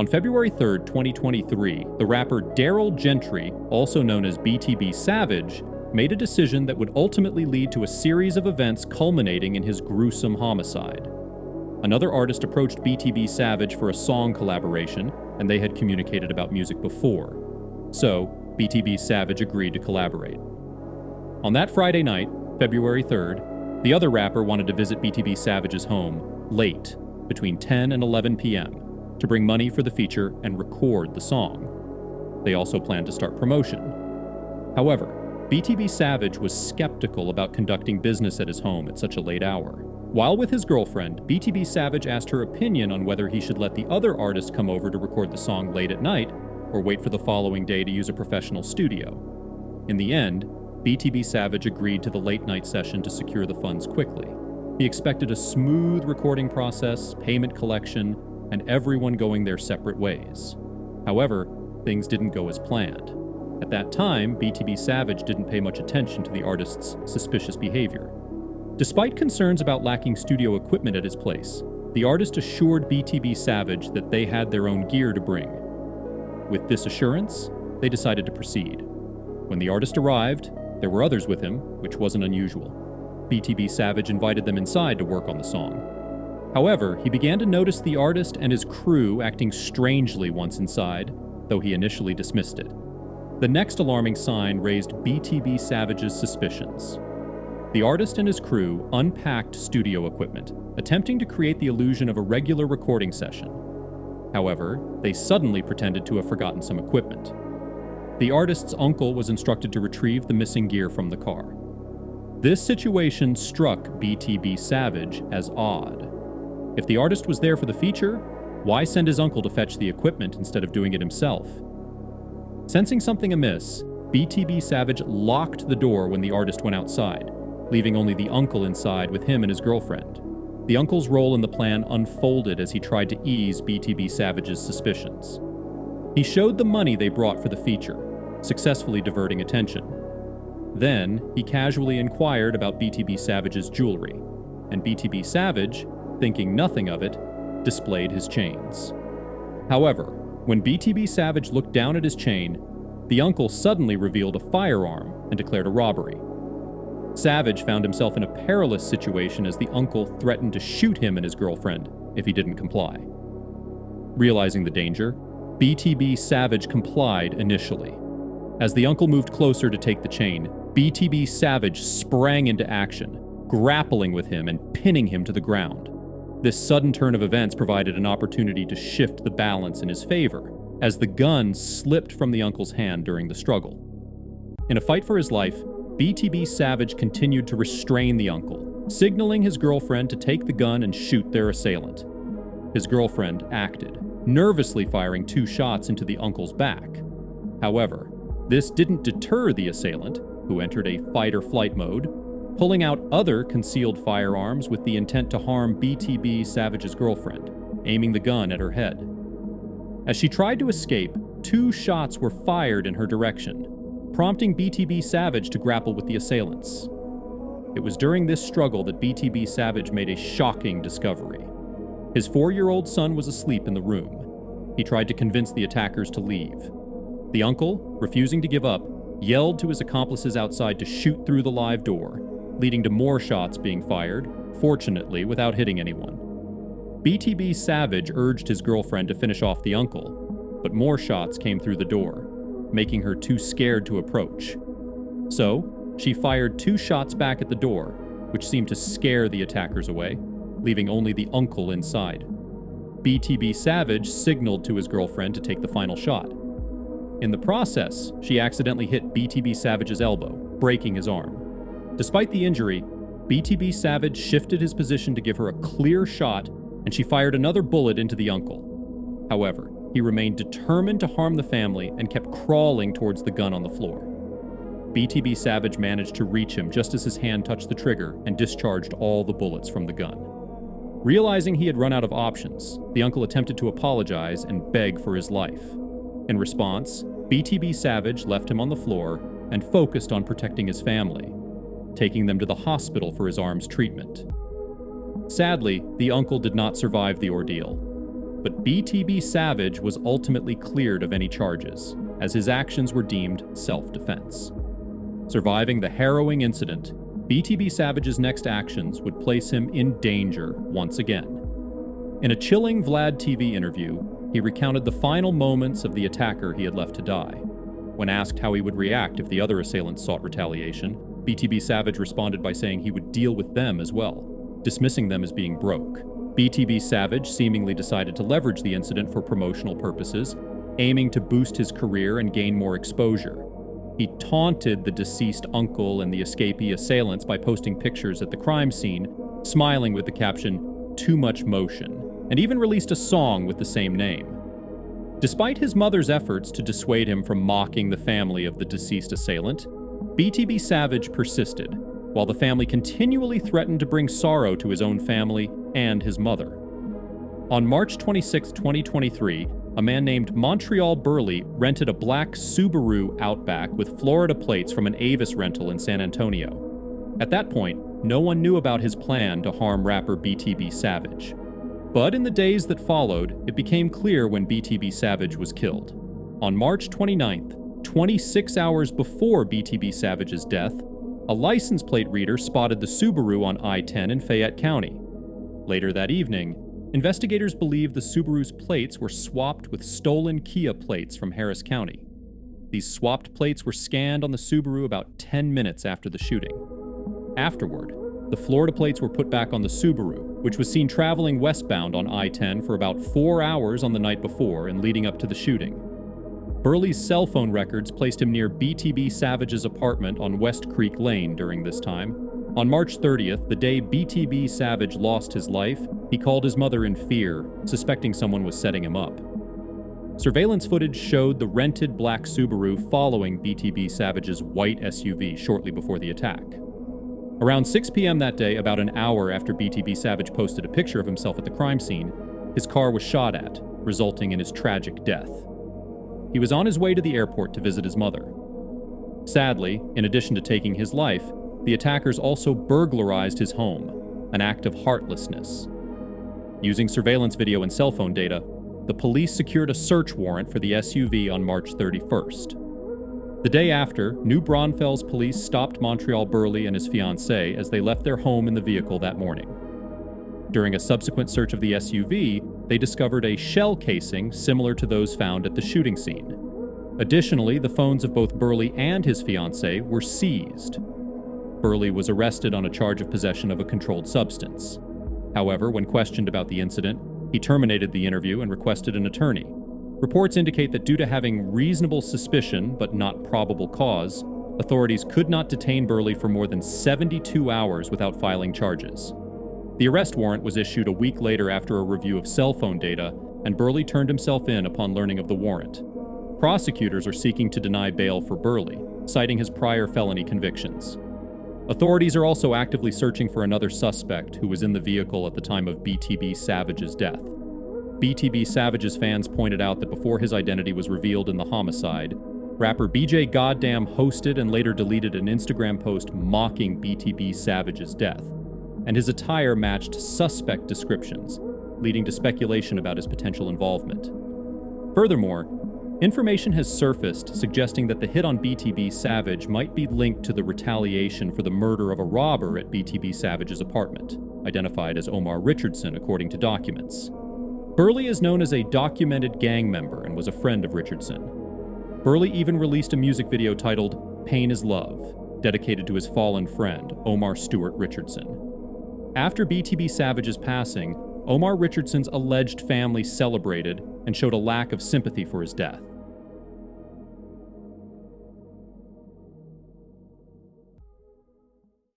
On February 3, 2023, the rapper Daryl Gentry, also known as BTB Savage, made a decision that would ultimately lead to a series of events culminating in his gruesome homicide. Another artist approached BTB Savage for a song collaboration, and they had communicated about music before. So, BTB Savage agreed to collaborate. On that Friday night, February 3rd, the other rapper wanted to visit BTB Savage's home late, between 10 and 11 p.m., to bring money for the feature and record the song. They also planned to start promotion. However, BTB Savage was skeptical about conducting business at his home at such a late hour. While with his girlfriend, BTB Savage asked her opinion on whether he should let the other artist come over to record the song late at night or wait for the following day to use a professional studio. In the end, BTB Savage agreed to the late-night session to secure the funds quickly. He expected a smooth recording process, payment collection, and everyone going their separate ways. However, things didn't go as planned. At that time, BTB Savage didn't pay much attention to the artist's suspicious behavior. Despite concerns about lacking studio equipment at his place, the artist assured BTB Savage that they had their own gear to bring. With this assurance, they decided to proceed. When the artist arrived, there were others with him, which wasn't unusual. BTB Savage invited them inside to work on the song. However, he began to notice the artist and his crew acting strangely once inside, though he initially dismissed it. The next alarming sign raised BTB Savage's suspicions. The artist and his crew unpacked studio equipment, attempting to create the illusion of a regular recording session. However, they suddenly pretended to have forgotten some equipment. The artist's uncle was instructed to retrieve the missing gear from the car. This situation struck BTB Savage as odd. If the artist was there for the feature, why send his uncle to fetch the equipment instead of doing it himself? Sensing something amiss, BTB Savage locked the door when the artist went outside, leaving only the uncle inside with him and his girlfriend. The uncle's role in the plan unfolded as he tried to ease BTB Savage's suspicions. He showed the money they brought for the feature, successfully diverting attention. Then, he casually inquired about BTB Savage's jewelry, and BTB Savage, thinking nothing of it, displayed his chains. However, when BTB Savage looked down at his chain, the uncle suddenly revealed a firearm and declared a robbery. Savage found himself in a perilous situation as the uncle threatened to shoot him and his girlfriend if he didn't comply. Realizing the danger, BTB Savage complied initially. As the uncle moved closer to take the chain, BTB Savage sprang into action, grappling with him and pinning him to the ground. This sudden turn of events provided an opportunity to shift the balance in his favor, as the gun slipped from the uncle's hand during the struggle. In a fight for his life, BTB Savage continued to restrain the uncle, signaling his girlfriend to take the gun and shoot their assailant. His girlfriend acted, nervously firing 2 shots into the uncle's back. However, this didn't deter the assailant, who entered a fight-or-flight mode, pulling out other concealed firearms with the intent to harm BTB Savage's girlfriend, aiming the gun at her head. As she tried to escape, 2 shots were fired in her direction, prompting BTB Savage to grapple with the assailants. It was during this struggle that BTB Savage made a shocking discovery. His 4-year-old son was asleep in the room. He tried to convince the attackers to leave. The uncle, refusing to give up, yelled to his accomplices outside to shoot through the live door, leading to more shots being fired, fortunately without hitting anyone. BTB Savage urged his girlfriend to finish off the uncle, but more shots came through the door, making her too scared to approach. So, she fired 2 shots back at the door, which seemed to scare the attackers away, leaving only the uncle inside. BTB Savage signaled to his girlfriend to take the final shot. In the process, she accidentally hit BTB Savage's elbow, breaking his arm. Despite the injury, BTB Savage shifted his position to give her a clear shot, and she fired another bullet into the uncle. However, he remained determined to harm the family and kept crawling towards the gun on the floor. BTB Savage managed to reach him just as his hand touched the trigger and discharged all the bullets from the gun. Realizing he had run out of options, the uncle attempted to apologize and beg for his life. In response, BTB Savage left him on the floor and focused on protecting his family, taking them to the hospital for his arm's treatment. Sadly, the uncle did not survive the ordeal. but BTB Savage was ultimately cleared of any charges, as his actions were deemed self-defense. Surviving the harrowing incident, BTB Savage's next actions would place him in danger once again. In a chilling Vlad TV interview, he recounted the final moments of the attacker he had left to die. When asked how he would react if the other assailants sought retaliation, BTB Savage responded by saying he would deal with them as well, dismissing them as being broke. BTB Savage seemingly decided to leverage the incident for promotional purposes, aiming to boost his career and gain more exposure. He taunted the deceased uncle and the escapee assailants by posting pictures at the crime scene, smiling with the caption, "Too much motion," and even released a song with the same name. Despite his mother's efforts to dissuade him from mocking the family of the deceased assailant, BTB Savage persisted, while the family continually threatened to bring sorrow to his own family and his mother. On March 26, 2023, a man named Montreal Burley rented a black Subaru Outback with Florida plates from an Avis rental in San Antonio. At that point, no one knew about his plan to harm rapper BTB Savage. But in the days that followed, it became clear when BTB Savage was killed. On March 29th, 26 hours before BTB Savage's death, a license plate reader spotted the Subaru on I-10 in Fayette County. Later that evening, investigators believe the Subaru's plates were swapped with stolen Kia plates from Harris County. These swapped plates were scanned on the Subaru about 10 minutes after the shooting. Afterward, the Florida plates were put back on the Subaru, which was seen traveling westbound on I-10 for about 4 hours on the night before and leading up to the shooting. Burley's cell phone records placed him near BTB Savage's apartment on West Creek Lane during this time. On March 30th, the day BTB Savage lost his life, he called his mother in fear, suspecting someone was setting him up. Surveillance footage showed the rented black Subaru following BTB Savage's white SUV shortly before the attack. Around 6 p.m. that day, about an hour after BTB Savage posted a picture of himself at the crime scene, his car was shot at, resulting in his tragic death. He was on his way to the airport to visit his mother. Sadly, in addition to taking his life, the attackers also burglarized his home, an act of heartlessness. Using surveillance video and cell phone data, the police secured a search warrant for the SUV on March 31st. The day after, New Braunfels police stopped Montreal Burley and his fiancée as they left their home in the vehicle that morning. During a subsequent search of the SUV, they discovered a shell casing similar to those found at the shooting scene. Additionally, the phones of both Burley and his fiancée were seized. Burley was arrested on a charge of possession of a controlled substance. However, when questioned about the incident, he terminated the interview and requested an attorney. Reports indicate that due to having reasonable suspicion but not probable cause, authorities could not detain Burley for more than 72 hours without filing charges. The arrest warrant was issued a week later after a review of cell phone data, and Burley turned himself in upon learning of the warrant. Prosecutors are seeking to deny bail for Burley, citing his prior felony convictions. Authorities are also actively searching for another suspect who was in the vehicle at the time of BTB Savage's death. BTB Savage's fans pointed out that before his identity was revealed in the homicide, rapper BJ Goddamn hosted and later deleted an Instagram post mocking BTB Savage's death, and his attire matched suspect descriptions, leading to speculation about his potential involvement. Furthermore, information has surfaced suggesting that the hit on BTB Savage might be linked to the retaliation for the murder of a robber at BTB Savage's apartment, identified as Omar Richardson according to documents. Burley is known as a documented gang member and was a friend of Richardson. Burley even released a music video titled "Pain is Love," dedicated to his fallen friend, Omar Stewart Richardson. After BTB Savage's passing, Omar Richardson's alleged family celebrated and showed a lack of sympathy for his death.